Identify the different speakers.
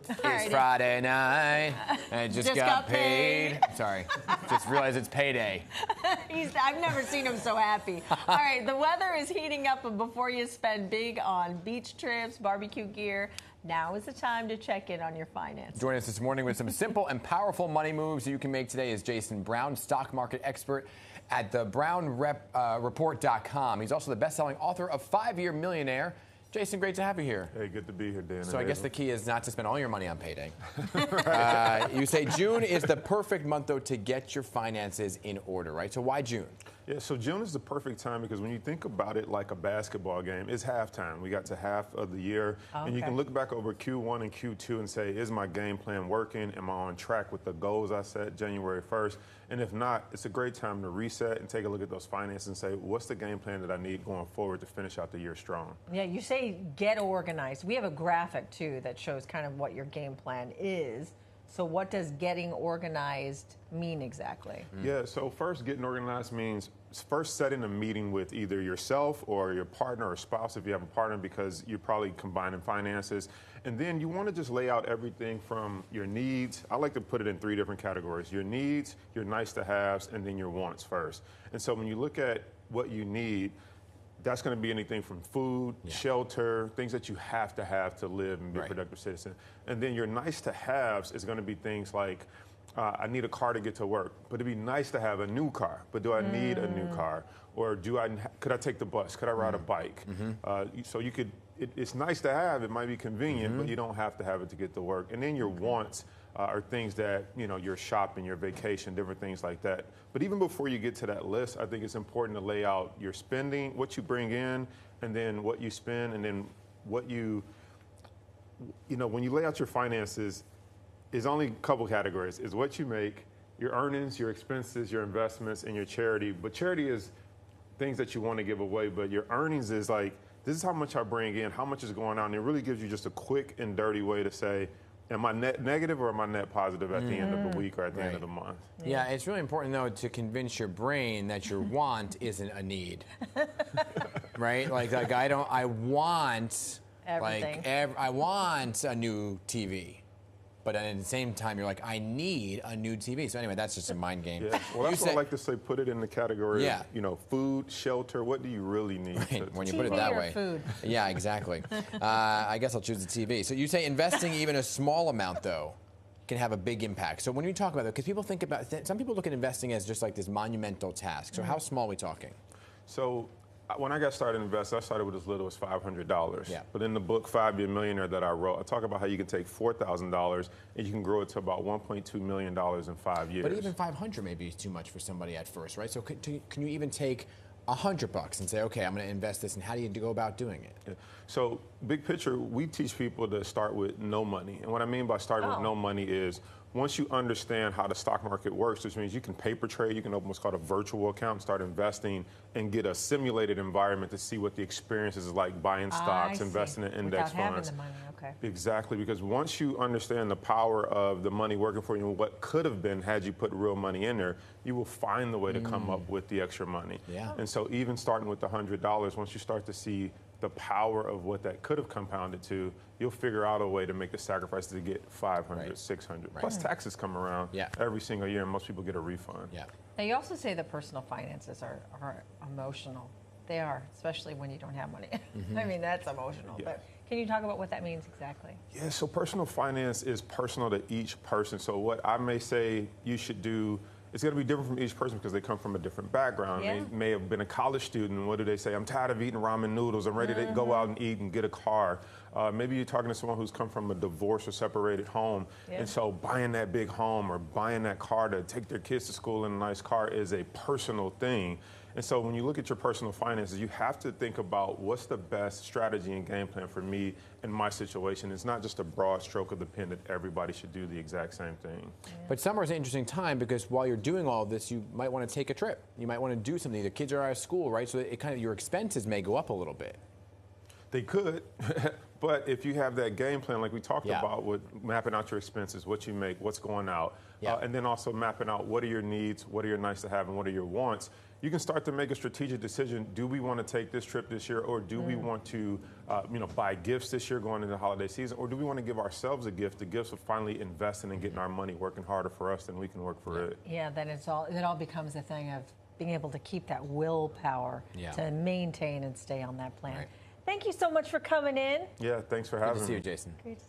Speaker 1: It's Friday night, and just got paid. Sorry, just realized it's payday.
Speaker 2: I've never seen him so happy. All right, the weather is heating up, and before you spend big on beach trips, barbecue gear, now is the time to check in on your finances.
Speaker 1: Joining us this morning with some simple and powerful money moves that you can make today is Jason Brown, stock market expert at the brownreport.com. He's also the best-selling author of 5-Year Millionaire. Jason, great to have you here.
Speaker 3: Hey, good to be here, Dan.
Speaker 1: So I guess the key is not to spend all your money on payday. You say June is the perfect month, though, to get your finances in order, right? So why June?
Speaker 3: Yeah, so June is the perfect time because when you think about it like a basketball game, it's halftime. We got to half of the year, and you can look back over Q1 and Q2 and say, is my game plan working? Am I on track with the goals I set January 1st? And if not, it's a great time to reset and take a look at those finances and say, what's the game plan that I need going forward to finish out the year strong?
Speaker 2: Yeah, you say get organized. We have a graphic, too, that shows kind of what your game plan is. So what does getting organized mean exactly?
Speaker 3: Yeah, so first, getting organized means first setting a meeting with either yourself or your partner or spouse if you have a partner, because you're probably combining finances. And then you want to just lay out everything from your needs. I like to put it in 3 different categories: your needs, your nice to haves, and then your wants first. And so when you look at what you need, that's going to be anything from food, shelter, things that you have to live and be a productive citizen. And then your nice to haves is going to be things like, I need a car to get to work, but it'd be nice to have a new car, but do I need a new car? Or could I take the bus? Could I ride a bike? So you could, it's nice to have, it might be convenient, but you don't have to have it to get to work. And then your wants are things that, your shopping, your vacation, different things like that. But even before you get to that list, I think it's important to lay out your spending, what you bring in, and then what you spend, and then what when you lay out your finances, is only a couple categories. Is what you make, your earnings, your expenses, your investments, and your charity. But charity is things that you want to give away, but your earnings is like, this is how much I bring in, how much is going on. And it really gives you just a quick and dirty way to say, am I net negative or am I net positive at the end of the week or at the end of the month?
Speaker 1: Yeah, it's really important, though, to convince your brain that your want isn't a need. Right? Like I want
Speaker 2: everything.
Speaker 1: I want a new TV. But at the same time, you're like, I need a new TV. So anyway, that's just a mind game.
Speaker 3: Yeah. Well, that's what I like to say, put it in the category of, food, shelter. What do you really need?
Speaker 1: Right, when you put it that way.
Speaker 2: Food.
Speaker 1: Yeah, exactly. I guess I'll choose the TV. So you say investing even a small amount, though, can have a big impact. So when you talk about that, because people think about, some people look at investing as just like this monumental task. So how small are we talking?
Speaker 3: So when I got started investing, I started with as little as $500.
Speaker 1: Yeah.
Speaker 3: But in the book, 5-Year Millionaire, that I wrote, I talk about how you can take $4,000 and you can grow it to about $1.2 million in 5 years.
Speaker 1: But even 500 maybe is too much for somebody at first, right? So can you even take $100 and say, okay, I'm going to invest this, and how do you go about doing it?
Speaker 3: Yeah. So big picture, we teach people to start with no money. And what I mean by starting with no money is, once you understand how the stock market works, which means you can paper trade, you can open what's called a virtual account and start investing and get a simulated environment to see what the experience is like buying stocks, investing in index
Speaker 2: Without
Speaker 3: funds.
Speaker 2: having the money, okay.
Speaker 3: Exactly, because once you understand the power of the money working for you and what could have been had you put real money in there, you will find the way to come up with the extra money.
Speaker 1: Yeah.
Speaker 3: And so even starting with the $100, once you start to see the power of what that could have compounded to, you'll figure out a way to make the sacrifice to get 500, 600. Plus taxes come around every single year, and most people get a refund.
Speaker 1: Yeah.
Speaker 2: Now, you also say that personal finances are emotional. They are, especially when you don't have money. I mean, that's emotional.
Speaker 3: Yeah.
Speaker 2: But can you talk about what that means exactly?
Speaker 3: Yeah, so personal finance is personal to each person. So what I may say you should do, it's going to be different from each person because they come from a different background.
Speaker 2: Yeah.
Speaker 3: They may have been a college student. What do they say? I'm tired of eating ramen noodles. I'm ready to go out and eat and get a car. Maybe you're talking to someone who's come from a divorced or separated home. And so buying that big home or buying that car to take their kids to school in a nice car is a personal thing. And so when you look at your personal finances, you have to think about what's the best strategy and game plan for me in my situation. It's not just a broad stroke of the pen that everybody should do the exact same thing.
Speaker 1: But summer is an interesting time because while you're doing all of this, you might want to take a trip. You might want to do something. The kids are out of school, right? So it kind of, your expenses may go up a little bit.
Speaker 3: They could, but if you have that game plan like we talked about with mapping out your expenses, what you make, what's going out, and then also mapping out what are your needs, what are your nice to have, and what are your wants, you can start to make a strategic decision. Do we want to take this trip this year, or do we want to buy gifts this year going into the holiday season, or do we want to give ourselves a gift, the gifts of finally investing and getting our money working harder for us than we can work for it?
Speaker 2: Yeah, then it all becomes a thing of being able to keep that willpower to maintain and stay on that plan.
Speaker 1: Right.
Speaker 2: Thank you so much for coming in.
Speaker 3: Yeah, thanks for
Speaker 1: Good
Speaker 3: having
Speaker 1: to see
Speaker 3: me.
Speaker 1: you, Jason.
Speaker 2: Great to